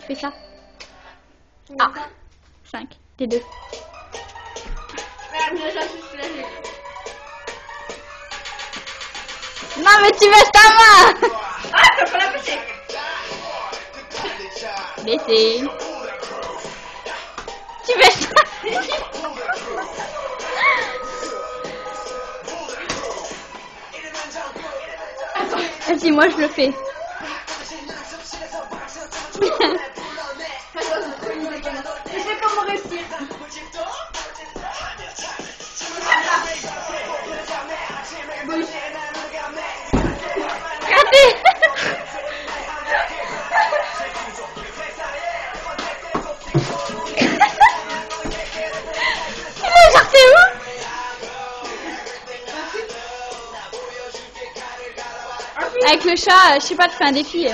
Tu fais ça. Ah, 5, t'es 2. Non mais tu baisses ta main. Ah, t'as pas la pousser. Baissez. Tu baisses ta Vas-y, moi je le fais. Je sais comment réussir. Raté. Genre t'es où? Avec le chat, je sais pas, tu fais un défi.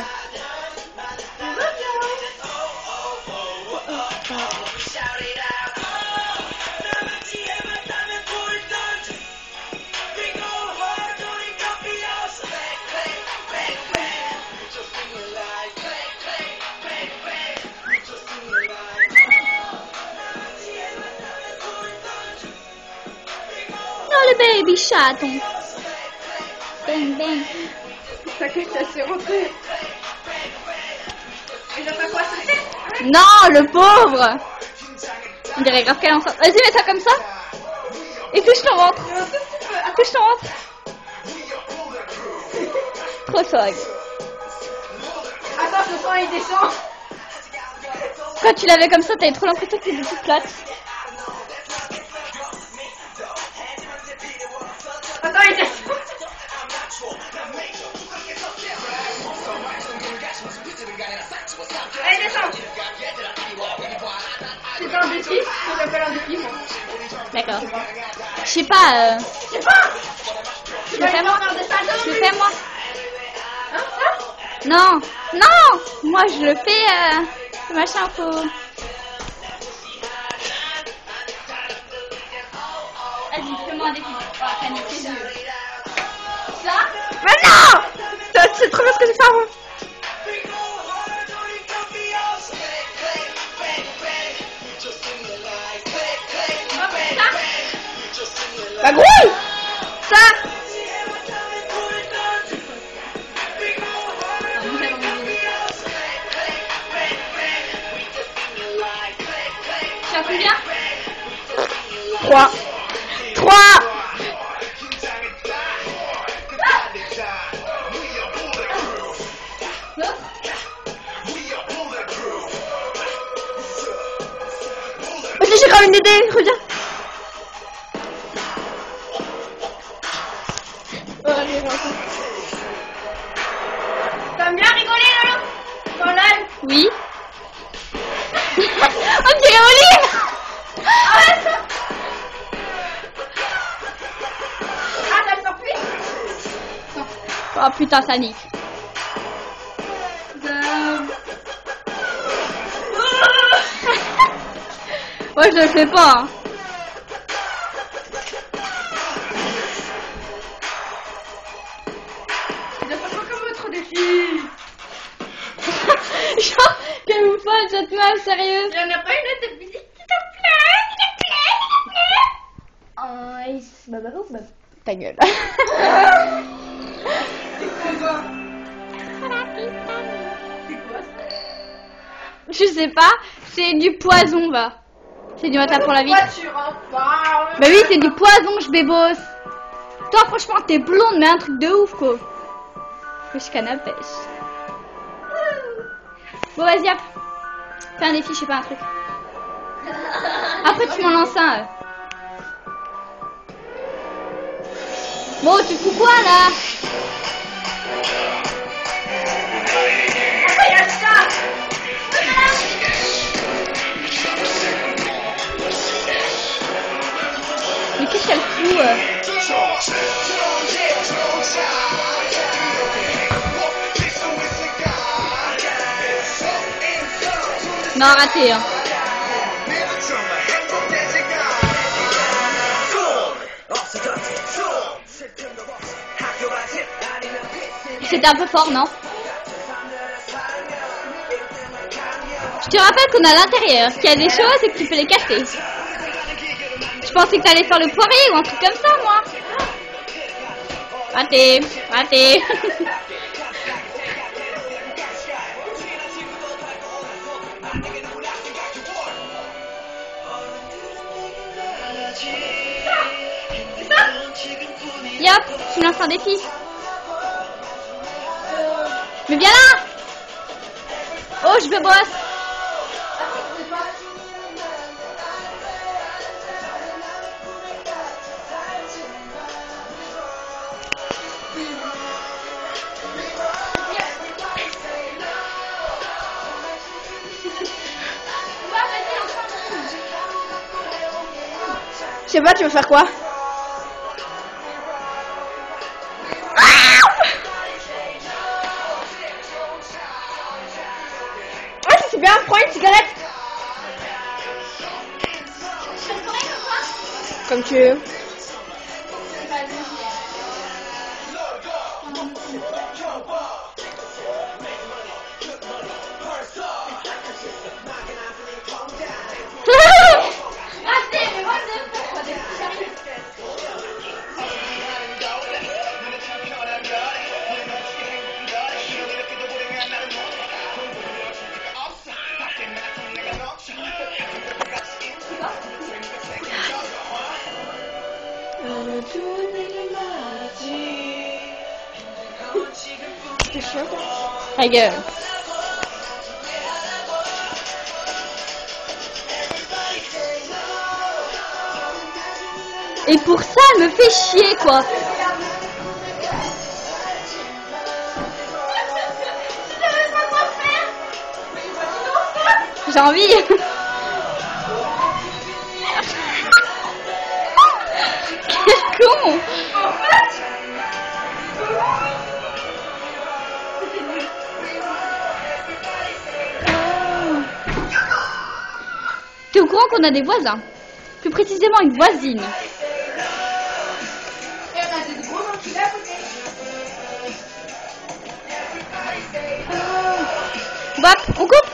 Oh le baby chaton. Bang bang. T'inquiète, ça s'est rentré. Il a pas quoi sauter? Non, le pauvre. On dirait grave qu'elle en sort. Vas-y, mets ça comme ça. Et touche ton ventre. Touche ton ventre. Trop swag. Attends, ce sang il descend. Quand tu l'avais comme ça, t'avais trop l'impression que c'était toute plate. Attends, il descend. Allez, descends. C'est un défi. Ça s'appelle un défi, moi. D'accord. Je sais pas. Je sais pas. Je le fais moi. Je le fais moi. Hein, ça? Non, non. Moi je le fais. Le machin faut. Vas-y, fais-moi un défi. Oh, panique, tes yeux. Ça? Mais non. C'est trop bien ce que j'ai fait avant. La grouille. Ça. Tu as combien? 3. 3. Vas-y, j'ai grave une idée, reviens. T'aimes bien rigoler, Lolo? Dans l'âne? Oui. On dirait Olive. Ah, t'as le surprise? Oh putain, ça nique. Moi je le fais pas. Hein. Je sais pas comme autre défi. Genre, que vous faites cette mal, sérieux? Il y en a pas une autre défi? S'il te plaît, s'il te plaît, s'il te plaît. Ta gueule. C'est quoi ça? C'est quoi ça? Je sais pas, c'est du poison, va. C'est du matin pour la vie. Pourquoi tu en parles? Bah oui, c'est du poison, je bébosse. Toi, franchement, t'es blonde, mais un truc de ouf, quoi. Plus canapé. Bon, vas-y, hop. Fais un défi, je sais pas, un truc. Après, tu m'en lances un. Bon, tu fous quoi, là? Pourquoi il y a ça? Mais qu'est-ce qu'elle fout Non, raté, hein. C'était un peu fort, non? Je te rappelle qu'on est à l'intérieur, qu'il y a des choses et que tu peux les casser. Je pensais que t'allais faire le poirier ou un truc comme ça, moi. Raté, raté. Yop, tu me lances un défi. Mais viens là. Oh, je me bosse. Je sais pas, tu veux faire quoi? Ah, c'est bien, prends une cigarette. Comme tu veux. C'est chiant quoi. Ta gueule. Et pour ça, elle me fait chier, quoi. J'ai envie. Quel con. T'es au courant qu'on a des voisins? Plus précisément une voisine. Bap, on coupe.